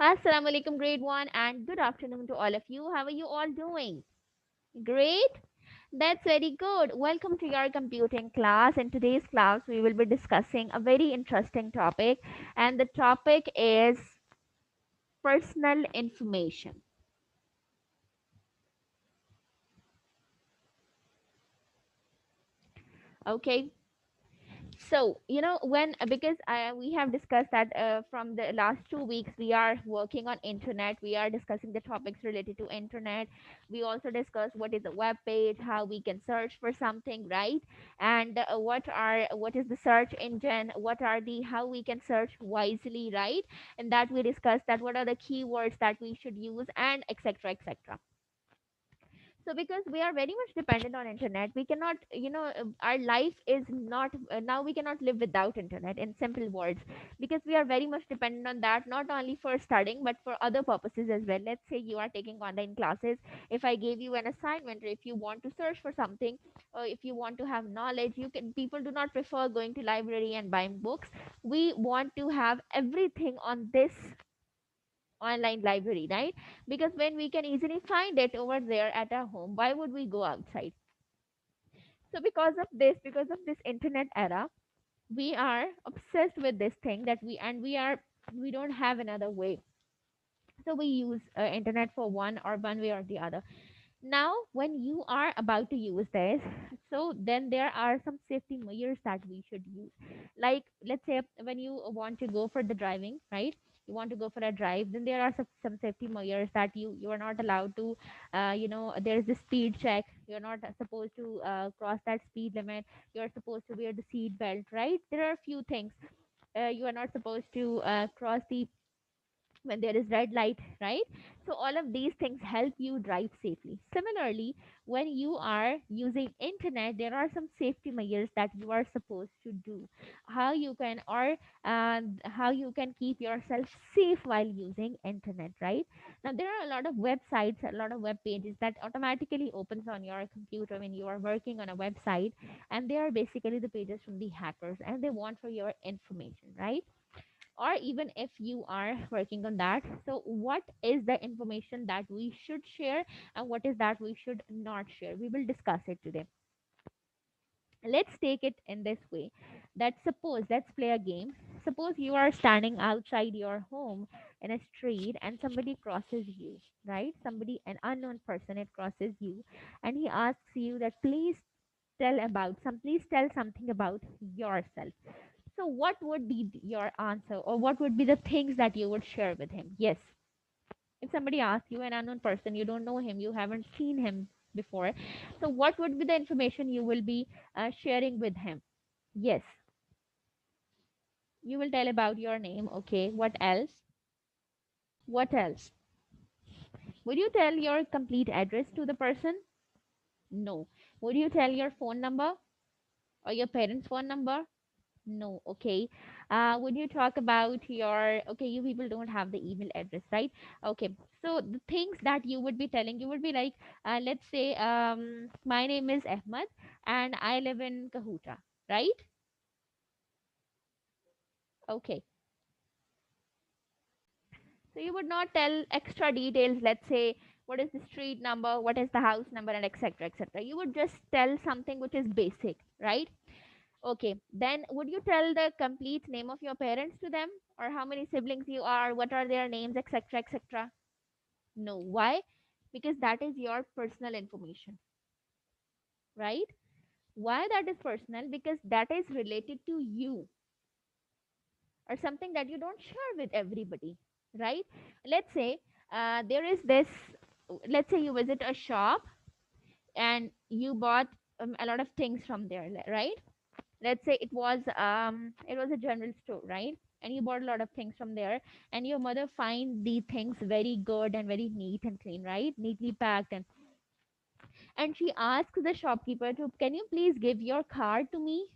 Assalamu alaikum, grade 1, and good afternoon to all of you. How are you all doing? Great? That's very good. Welcome to your computing class. In today's class, we will be discussing a very interesting topic, and the topic is personal information. Okay, so when because we have discussed that from the last 2 weeks we are working on internet, we are discussing the topics related to internet. We also discussed what is a web page, how we can search for something, right? And what is the search engine, what are the how we can search wisely, right? And that we discussed that what are the keywords that we should use, and etc etc. So because we are very much dependent on internet, we cannot our life is not now we cannot live without internet, in simple words, because we are very much dependent on that, not only for studying but for other purposes as well. Let's say you are taking online classes. If I gave you an assignment, or if you want to search for something, or if you want to have knowledge, you can people do not prefer going to library and buying books. We want to have everything on this online library, right? Because when we can easily find it over there at our home, why would we go outside? So because of this internet era, we are obsessed with this thing that we don't have another way. So we use internet for one way or the other. Now when you are about to use this, so then there are some safety measures that we should use. Like, let's say when you want to go for the driving, right? You want to go for a drive, then there are some safety measures that you are not allowed to there's the speed check. You're not supposed to cross that speed limit. You're supposed to wear the seat belt, right? There are a few things. You are not supposed to cross the when there is red light, right? So all of these things help you drive safely. Similarly, when you are using internet, there are some safety measures that you are supposed to do. How you can keep yourself safe while using internet, right? Now there are a lot of websites, a lot of web pages that automatically opens on your computer when you are working on a website, and they are basically the pages from the hackers, and they want for your information, right? Or even if you are working on that, so what is the information that we should share, and what is that we should not share? We will discuss it today. Let's take it in this way, that suppose, let's play a game. Suppose you are standing outside your home in a street, and somebody crosses you, right? Somebody, an unknown person, it crosses you, and he asks you that please tell something about yourself. So, what would be your answer, or what would be the things that you would share with him? Yes, if somebody asks you, an unknown person, you don't know him, you haven't seen him before, so what would be the information you will be sharing with him? Yes, you will tell about your name. Okay, what else? What else? Would you tell your complete address to the person? No. Would you tell your phone number or your parents' phone number? No. Okay. Would you talk about your, okay, you people don't have the email address, right? Okay. So the things that you would be telling, you would be like, let's say, my name is Ahmad and I live in Kahuta, right? Okay. So you would not tell extra details, let's say, what is the street number, what is the house number, and etc. etc. You would just tell something which is basic, right? Okay, then would you tell the complete name of your parents to them, or how many siblings you are, what are their names, etc., etc.? No. Why? Because that is your personal information, right? Why that is personal? Because that is related to you, or something that you don't share with everybody, right? Let's say there is this, let's say you visit a shop and you bought a lot of things from there, right? Let's say it was a general store, right? And you bought a lot of things from there, and your mother find the things very good and very neat and clean, right? Neatly packed, and she asks the shopkeeper to, can you please give your card to me?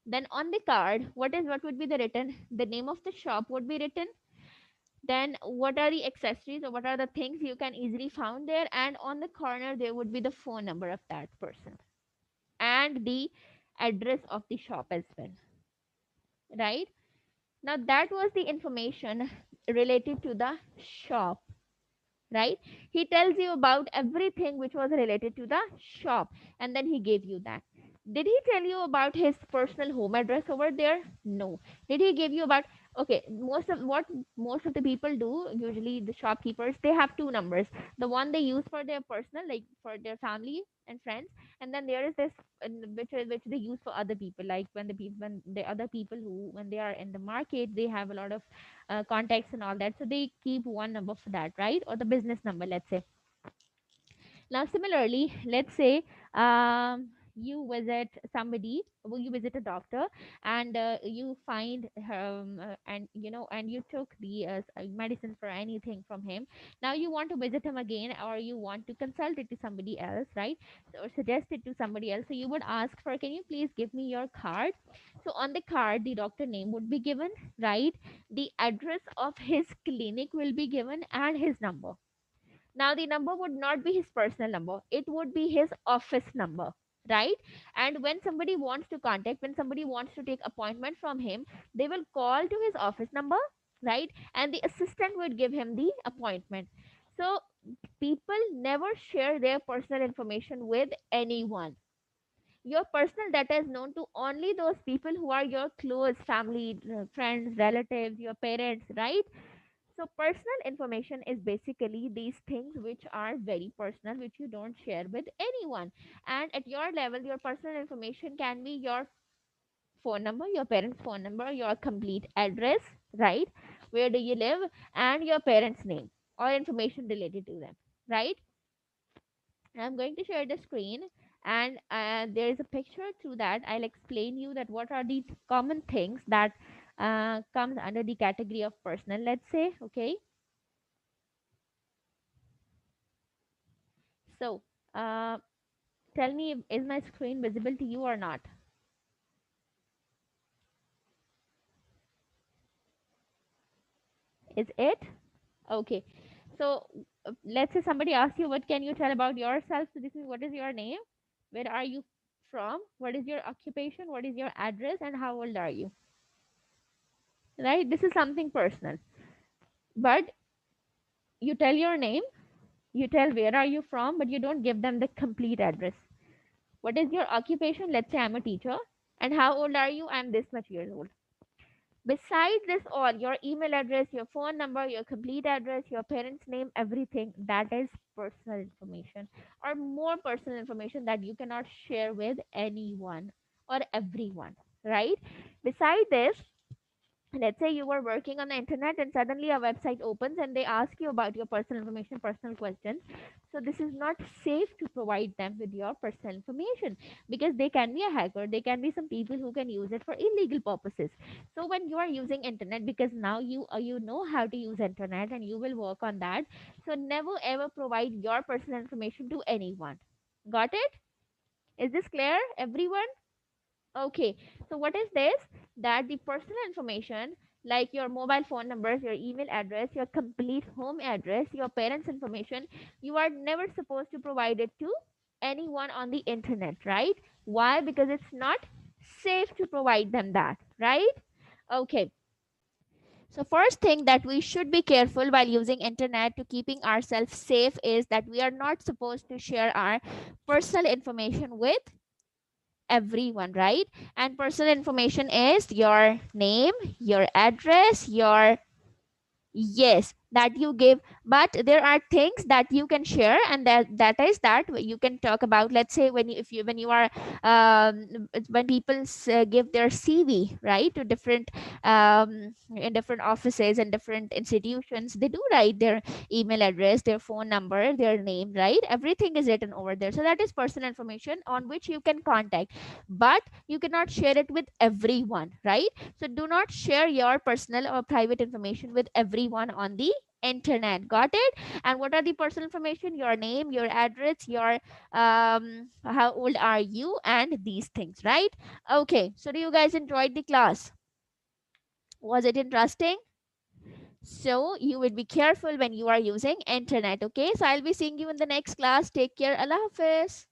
Then on the card, what would be the written? The name of the shop would be written. Then what are the accessories, or what are the things you can easily found there, and on the corner there would be the phone number of that person, and the address of the shop as well, right? Now that was the information related to the shop, right? He tells you about everything which was related to the shop, and then he gave you that. Did he tell you about his personal home address over there? No. Did he give you about, okay, most of the people do, usually the shopkeepers, they have two numbers. The one they use for their personal, like for their family and friends, and then there is this which they use for other people, like when the other people who, when they are in the market, they have a lot of contacts and all that, so they keep one number for that, right? Or the business number, let's say. Now similarly, let's say you visit somebody, well, you visit a doctor, and you find and and you took the medicine for anything from him. Now you want to visit him again, or you want to consult it to somebody else, right? Or suggest it to somebody else, so you would ask for, can you please give me your card? So on the card, the doctor name would be given, right? The address of his clinic will be given, and his number. Now the number would not be his personal number, it would be his office number, right? And when somebody wants to contact, when somebody wants to take appointment from him, they will call to his office number, right? And the assistant would give him the appointment. So people never share their personal information with anyone. Your personal data is known to only those people who are your close family, friends, relatives, your parents, right? So personal information is basically these things which are very personal, which you don't share with anyone. And at your level, your personal information can be your phone number, your parents' phone number, your complete address, right? Where do you live, and your parents' name or information related to them, right? I'm going to share the screen, and there is a picture through that. I'll explain you that what are the common things that comes under the category of personal, let's say, okay? So, uh, tell me, is my screen visible to you or not? Is it? Okay. So, let's say somebody asks you, what can you tell about yourself? So, this is, what is your name? Where are you from? What is your occupation? What is your address? And how old are you? Right? This is something personal. But you tell your name, you tell where are you from, but you don't give them the complete address. What is your occupation? Let's say I'm a teacher. And how old are you? I'm this much years old. Besides this all, your email address, your phone number, your complete address, your parents' name, everything, that is personal information, or more personal information that you cannot share with anyone or everyone, right? Beside this, let's say you were working on the internet and suddenly a website opens and they ask you about your personal information, personal questions. So this is not safe to provide them with your personal information, because they can be a hacker, they can be some people who can use it for illegal purposes. So when you are using internet, because now you know how to use internet and you will work on that, so never ever provide your personal information to anyone. Got it? Is this clear, everyone? Okay, so what is this? That the personal information, like your mobile phone numbers, your email address, your complete home address, your parents' information, you are never supposed to provide it to anyone on the internet, right? Why? Because it's not safe to provide them that, right? Okay. So first thing that we should be careful while using internet to keeping ourselves safe is that we are not supposed to share our personal information with everyone, right? And personal information is your name, your address, your, yes, that you give. But there are things that you can share, and that is that you can talk about. Let's say when you, if you when you are when people give their CV, right, to different in different offices and different institutions, they do write their email address, their phone number, their name, right? Everything is written over there, so that is personal information on which you can contact, but you cannot share it with everyone, right? So do not share your personal or private information with everyone on the internet. Got it? And what are the personal information? Your name, your address, your how old are you, and these things, right? Okay, so do you guys enjoyed the class? Was it interesting? So you would be careful when you are using internet. Okay, so I'll be seeing you in the next class. Take care. Allah Hafiz.